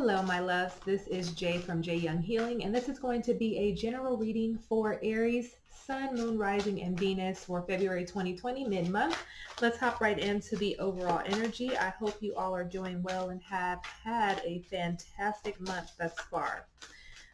Hello, my loves. This is Jay from JYoungHealing, and this is going to be a general reading for Aries, Sun, Moon, Rising, and Venus for February 2020 mid-month. Let's hop right into the overall energy. I hope you all are doing well and have had a fantastic month thus far.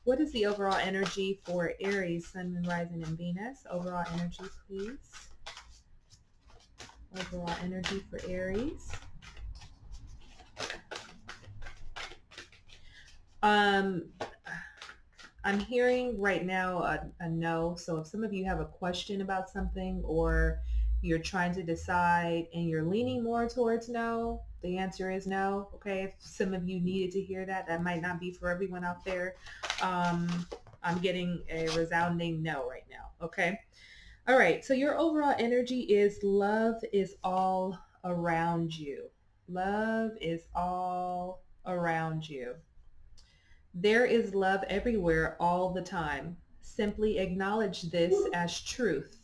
What is the overall energy for Aries, Sun, Moon, Rising, and Venus? Overall energy, please. Overall energy for Aries. I'm hearing right now a no. So if some of you have a question about something or you're trying to decide and you're leaning more towards no, the answer is no. Okay. If some of you needed to hear that, that might not be for everyone out there. I'm getting a resounding no right now. Okay. All right. So your overall energy is love is all around you. Love is all around you. There is love everywhere all the time. Simply acknowledge this as truth.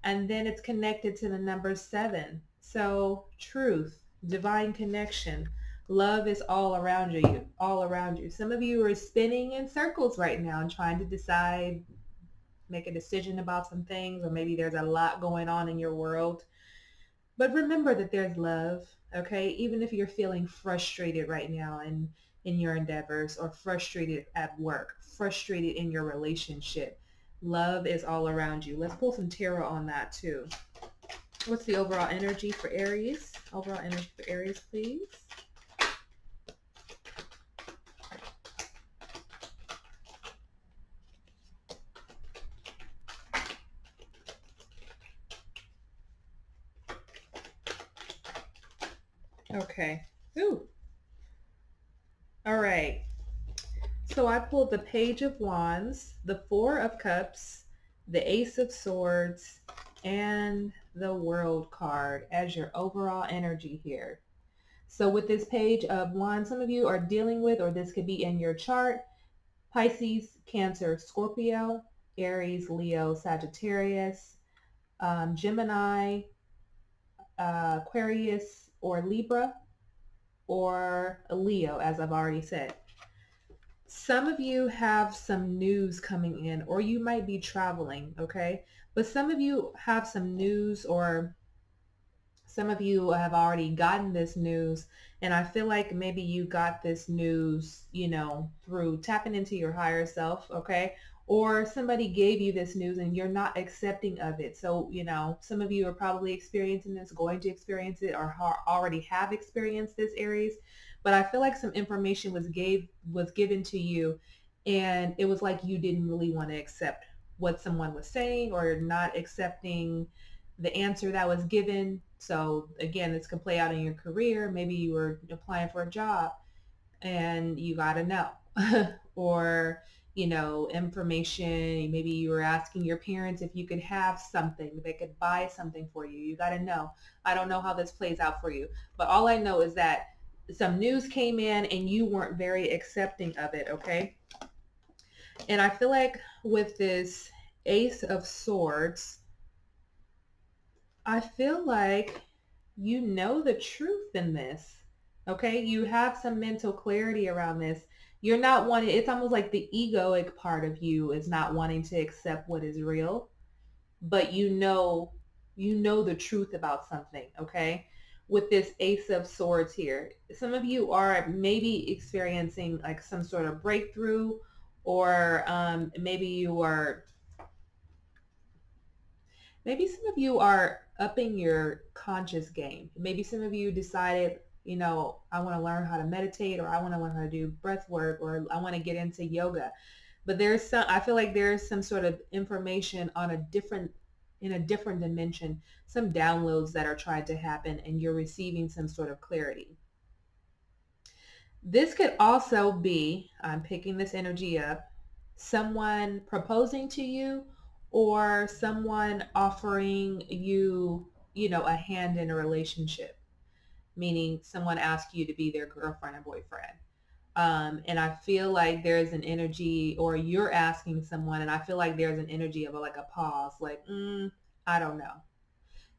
And then it's connected to the number 7. So truth, divine connection. Love is all around you, all around you. Some of you are spinning in circles right now and trying to decide, make a decision about some things, or maybe there's a lot going on in your world. But remember that there's love, okay? Even if you're feeling frustrated right now in your endeavors, or frustrated at work, frustrated in your relationship, love is all around you. Let's pull some tarot on that too. What's the overall energy for Aries? Overall energy for Aries, please. Okay. Ooh. All right. So I pulled the Page of Wands, the Four of Cups, the Ace of Swords, and the World card as your overall energy here. So with this Page of Wands, some of you are dealing with, or this could be in your chart, Pisces, Cancer, Scorpio, Aries, Leo, Sagittarius, Gemini, Aquarius, or Libra, or Leo, as I've already said. Some of you have some news coming in, or you might be traveling, okay? But some of you have some news, or some of you have already gotten this news, and I feel like maybe you got this news, through tapping into your higher self, okay? Or somebody gave you this news and you're not accepting of it. So, some of you are probably experiencing this, going to experience it, or already have experienced this, Aries. But I feel like some information was given to you, and it was like you didn't really want to accept what someone was saying, or not accepting the answer that was given. So again, this could play out in your career. Maybe you were applying for a job and you got a no. Or, information. Maybe you were asking your parents if you could have something, they could buy something for you. You got to know. I don't know how this plays out for you, but all I know is that some news came in and you weren't very accepting of it, okay? And I feel like with this Ace of Swords, I feel like you know the truth in this, okay? You have some mental clarity around this. You're not wanting, it's almost like the egoic part of you is not wanting to accept what is real, but you know the truth about something, okay? With this Ace of Swords here, some of you are maybe experiencing like some sort of breakthrough, or maybe some of you are upping your conscious game. Maybe some of you decided, I want to learn how to meditate, or I want to learn how to do breath work, or I want to get into yoga. But I feel like there's some sort of information in a different dimension, some downloads that are trying to happen, and you're receiving some sort of clarity. This could also be, I'm picking this energy up, someone proposing to you, or someone offering you, a hand in a relationship, meaning someone asks you to be their girlfriend or boyfriend. And I feel like there's an energy, or you're asking someone, and I feel like there's an energy of like a pause, like, I don't know.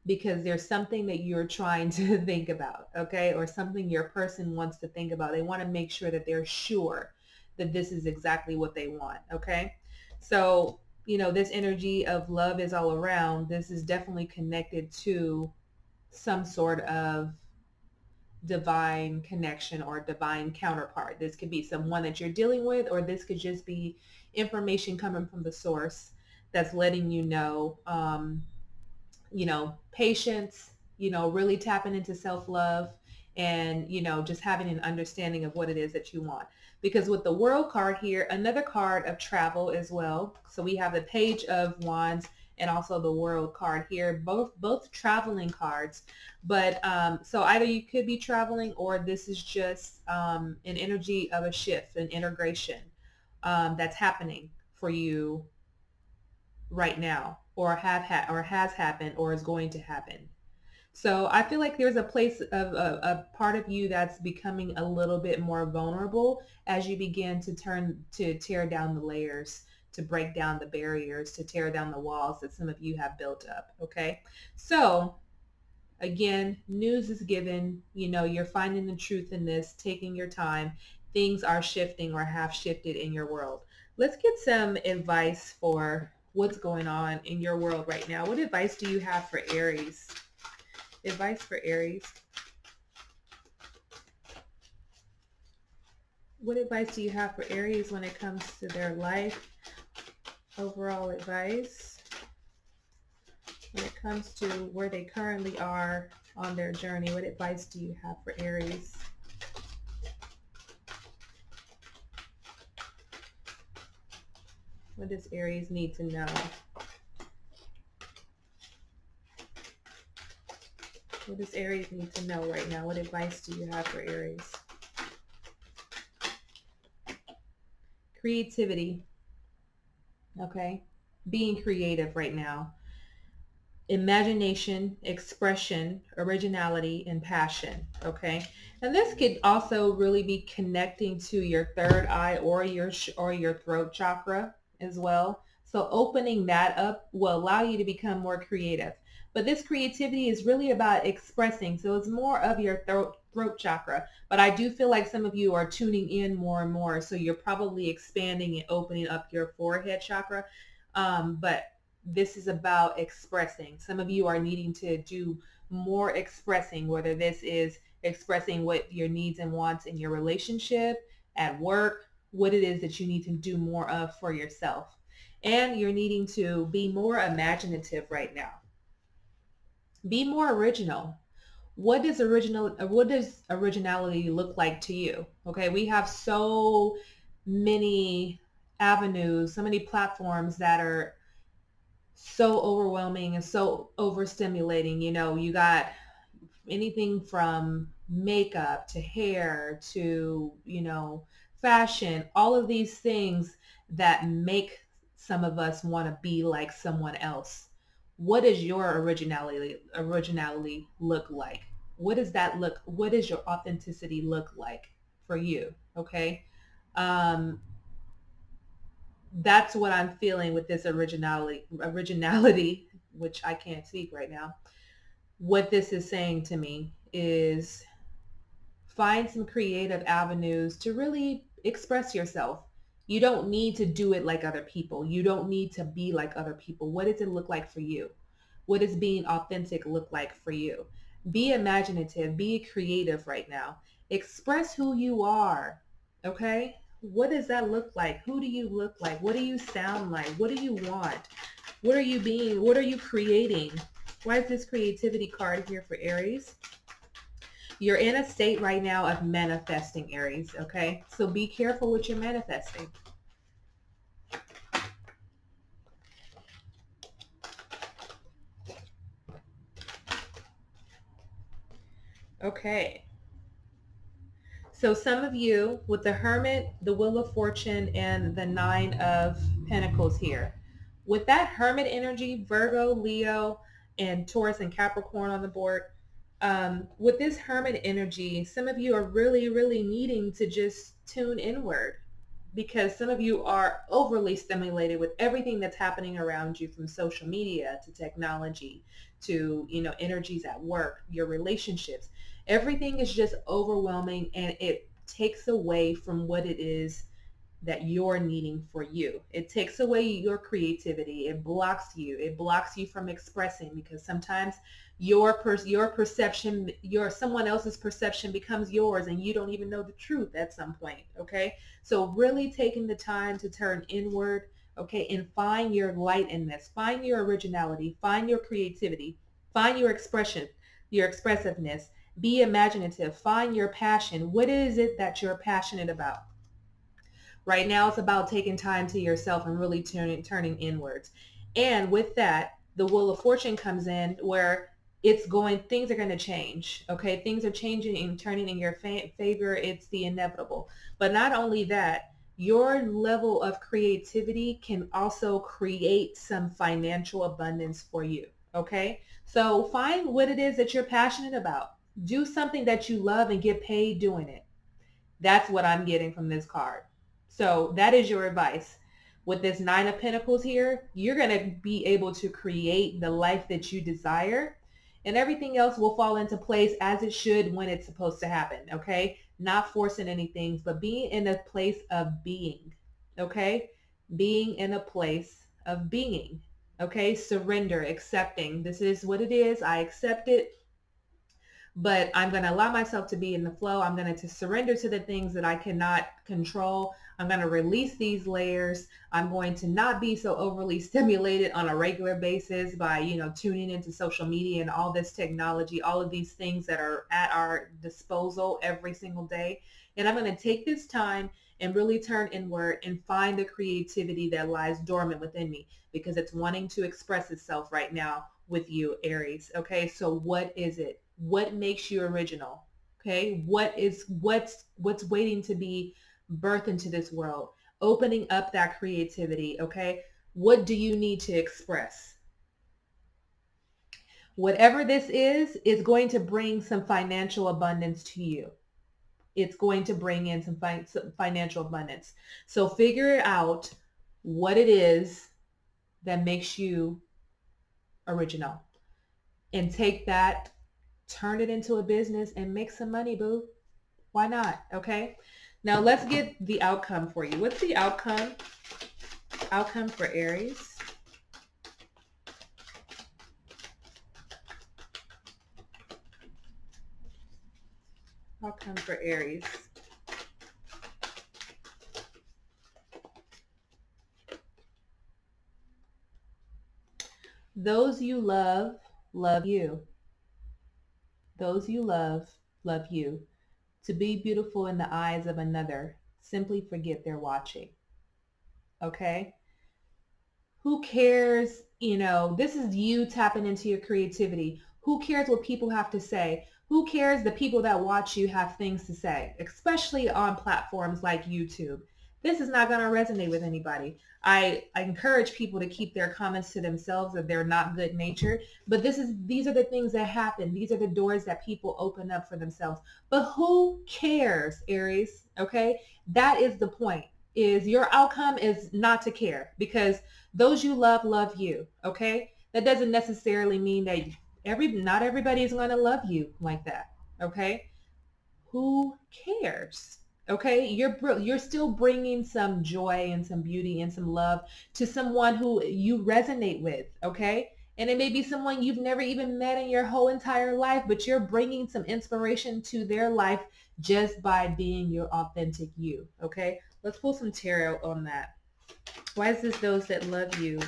because there's something that you're trying to think about, okay? Or something your person wants to think about. They want to make sure that they're sure that this is exactly what they want, okay? So, this energy of love is all around. This is definitely connected to some sort of divine connection or divine counterpart. This could be someone that you're dealing with, or this could just be information coming from the source that's letting patience, really tapping into self-love and, just having an understanding of what it is that you want. Because with the World card here, another card of travel as well. So we have the Page of Wands and also the World card here, both traveling cards. But so either you could be traveling, or this is just an energy of a shift, an integration that's happening for you right now, or has happened, or is going to happen. So I feel like there's a place of a part of you that's becoming a little bit more vulnerable as you begin to tear down the layers, to break down the barriers, to tear down the walls that some of you have built up. Okay. So again, news is given, you're finding the truth in this, taking your time. Things are shifting or have shifted in your world. Let's get some advice for what's going on in your world right now. What advice do you have for Aries? Advice for Aries. What advice do you have for Aries when it comes to their life? Overall advice when it comes to where they currently are on their journey. What advice do you have for Aries? What does Aries need to know? What does Aries need to know right now? What advice do you have for Aries? Creativity. Okay. Being creative right now. Imagination, expression, originality, and passion. Okay. And this could also really be connecting to your third eye or your throat chakra as well. So opening that up will allow you to become more creative. But this creativity is really about expressing. So it's more of your throat chakra. But I do feel like some of you are tuning in more and more. So you're probably expanding and opening up your forehead chakra. But this is about expressing. Some of you are needing to do more expressing, whether this is expressing what your needs and wants in your relationship, at work, what it is that you need to do more of for yourself. And you're needing to be more imaginative right now. Be more original. What does originality look like to you? Okay, we have so many avenues, so many platforms that are so overwhelming and so overstimulating. You got anything from makeup to hair to, fashion, all of these things that make some of us want to be like someone else. What does your originality look like? What does your authenticity look like for you? Okay. Um, that's what I'm feeling with this originality, which I can't speak right now. What this is saying to me is find some creative avenues to really express yourself. You don't need to do it like other people. You don't need to be like other people. What does it look like for you? What does being authentic look like for you? Be imaginative, be creative right now. Express who you are. Okay? What does that look like? Who do you look like? What do you sound like? What do you want? What are you being? What are you creating? Why is this creativity card here for Aries? You're in a state right now of manifesting, Aries, okay? So be careful what you're manifesting. Okay. So some of you with the Hermit, the Wheel of Fortune, and the Nine of Pentacles here. With that Hermit energy, Virgo, Leo, and Taurus and Capricorn on the board, with this Hermit energy, some of you are really, really needing to just tune inward. because some of you are overly stimulated with everything that's happening around you, from social media to technology to, energies at work, your relationships. Everything is just overwhelming, and it takes away from what it is that you're needing for you. It takes away your creativity. It blocks you. It blocks you from expressing, because sometimes your perception, your someone else's perception becomes yours, and you don't even know the truth at some point. Okay, so really taking the time to turn inward, okay, and find your light in this. Find your originality. Find your creativity. Find your expression, your expressiveness. Be imaginative. Find your passion. What is it that you're passionate about? Right now, it's about taking time to yourself and really turning inwards. And with that, the Wheel of Fortune comes in, where things are going to change. Okay, things are changing and turning in your favor. It's the inevitable. But not only that, your level of creativity can also create some financial abundance for you. Okay, so find what it is that you're passionate about. Do something that you love and get paid doing it. That's what I'm getting from this card. So that is your advice. With this Nine of Pentacles here, you're going to be able to create the life that you desire, and everything else will fall into place as it should when it's supposed to happen. Okay. Not forcing anything, but being in a place of being. Okay. Being in a place of being. Okay. Surrender, accepting. This is what it is. I accept it, but I'm going to allow myself to be in the flow. I'm going to surrender to the things that I cannot control. I'm going to release these layers. I'm going to not be so overly stimulated on a regular basis by, tuning into social media and all this technology, all of these things that are at our disposal every single day. And I'm going to take this time and really turn inward and find the creativity that lies dormant within me, because it's wanting to express itself right now with you, Aries. Okay, so what is it? What makes you original? Okay, what's waiting to be birthed into this world? Opening up that creativity. Okay, what do you need to express? Whatever this is going to bring some financial abundance to you. It's going to bring in some financial abundance. So figure out what it is that makes you original, and take that, turn it into a business, and make some money, boo. Why not? Okay. Now let's get the outcome for you. What's the outcome? Outcome for Aries. Outcome for Aries. Those you love you. Those you love you. To be beautiful in the eyes of another, simply forget they're watching. Okay? Who cares? This is you tapping into your creativity. Who cares what people have to say? Who cares the people that watch you have things to say, especially on platforms like YouTube? This is not going to resonate with anybody. I encourage people to keep their comments to themselves if they're not good natured. But these are the things that happen. These are the doors that people open up for themselves. But who cares, Aries? Okay? That is the point. Is your outcome is not to care, because those you love you. Okay, that doesn't necessarily mean that not everybody is going to love you like that. Okay, who cares? Okay, you're still bringing some joy and some beauty and some love to someone who you resonate with. Okay, and it may be someone you've never even met in your whole entire life, but you're bringing some inspiration to their life just by being your authentic you. Okay, let's pull some tarot on that. Why is this those that love you?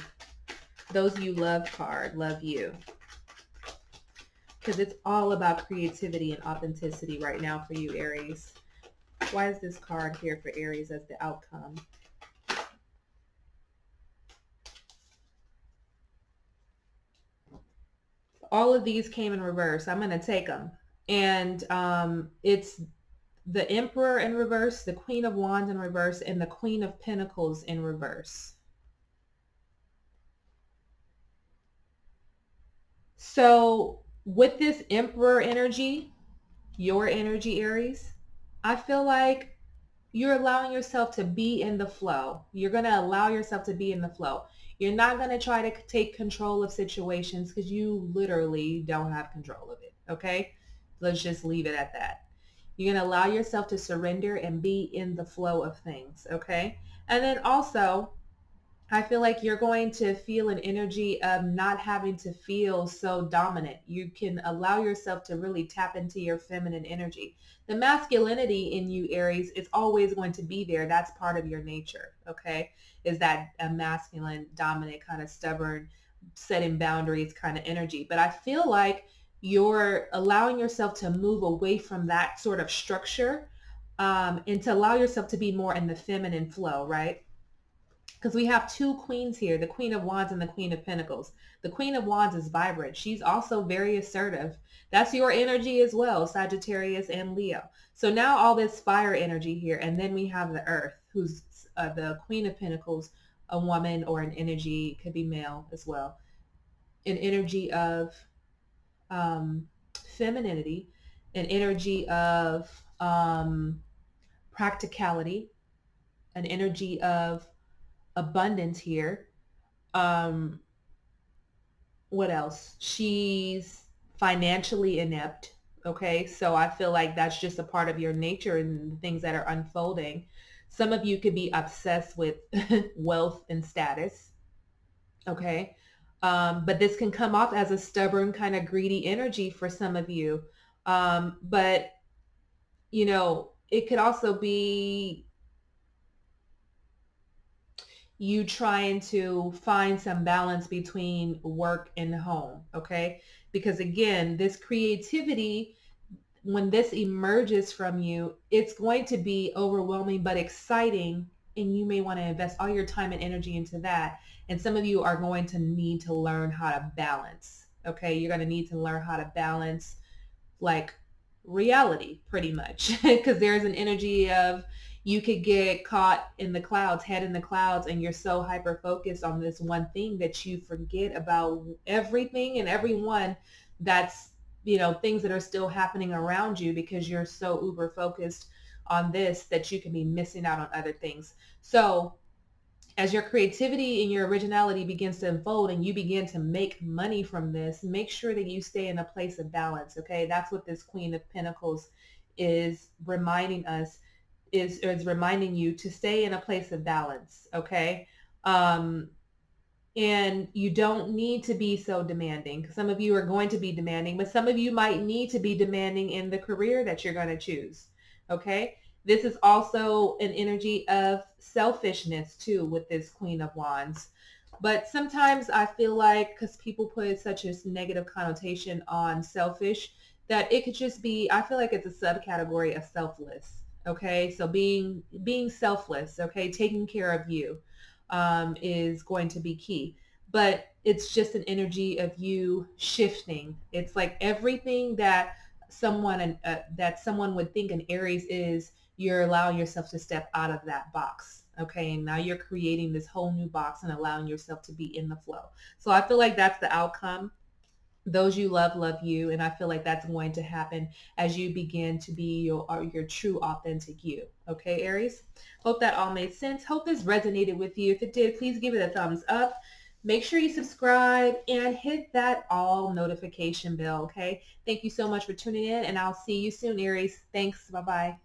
Those you love card, love you. Because it's all about creativity and authenticity right now for you, Aries. Why is this card here for Aries as the outcome? All of these came in reverse. I'm going to take them. And it's the Emperor in reverse, the Queen of Wands in reverse, and the Queen of Pentacles in reverse. So with this Emperor energy, your energy, Aries, I feel like you're allowing yourself to be in the flow. You're going to allow yourself to be in the flow. You're not going to try to take control of situations because you literally don't have control of it. Okay? Let's just leave it at that. You're going to allow yourself to surrender and be in the flow of things. Okay? And then also, I feel like you're going to feel an energy of not having to feel so dominant. You can allow yourself to really tap into your feminine energy. The masculinity in you, Aries, is always going to be there. That's part of your nature, okay? Is that a masculine, dominant, kind of stubborn, setting boundaries kind of energy. But I feel like you're allowing yourself to move away from that sort of structure, and to allow yourself to be more in the feminine flow, right? Because we have two queens here, the Queen of Wands and the Queen of Pentacles. The Queen of Wands is vibrant. She's also very assertive. That's your energy as well, Sagittarius and Leo. So now all this fire energy here, and then we have the Earth, who's the Queen of Pentacles, a woman or an energy, could be male as well, an energy of um, femininity, an energy of practicality, an energy of abundance here. Um, what else? She's financially inept. Okay. So I feel like that's just a part of your nature and the things that are unfolding. Some of you could be obsessed with wealth and status. Okay. But this can come off as a stubborn, kind of greedy energy for some of you. But, it could also be you trying to find some balance between work and home, okay? Because again, this creativity, when this emerges from you, it's going to be overwhelming but exciting, and you may want to invest all your time and energy into that. And some of you are going to need to learn how to balance, okay? You're going to need to learn how to balance like reality pretty much, because there's an energy of you could get caught in the clouds, head in the clouds, and you're so hyper focused on this one thing that you forget about everything and everyone that's, things that are still happening around you, because you're so uber focused on this that you can be missing out on other things. So as your creativity and your originality begins to unfold and you begin to make money from this, make sure that you stay in a place of balance. Okay. That's what this Queen of Pentacles is reminding us, is reminding you to stay in a place of balance. Okay. Um, and you don't need to be so demanding. Some of you are going to be demanding, but some of you might need to be demanding in the career that you're going to choose. Okay. This is also an energy of selfishness too with this Queen of Wands. But sometimes I feel like, because people put such a negative connotation on selfish, that it could just be, I feel like it's a subcategory of selfless. Okay. So being selfless, okay, taking care of you, is going to be key. But it's just an energy of you shifting. It's like everything that someone would think an Aries is, you're allowing yourself to step out of that box. Okay, and now you're creating this whole new box and allowing yourself to be in the flow. So I feel like that's the outcome. Those you love you, and I feel like that's going to happen as you begin to be your true authentic you. Okay, Aries, hope that all made sense. Hope this resonated with you. If it did, please give it a thumbs up. Make sure you subscribe and hit that all notification bell. Okay, thank you so much for tuning in, and I'll see you soon, Aries. Thanks. Bye bye.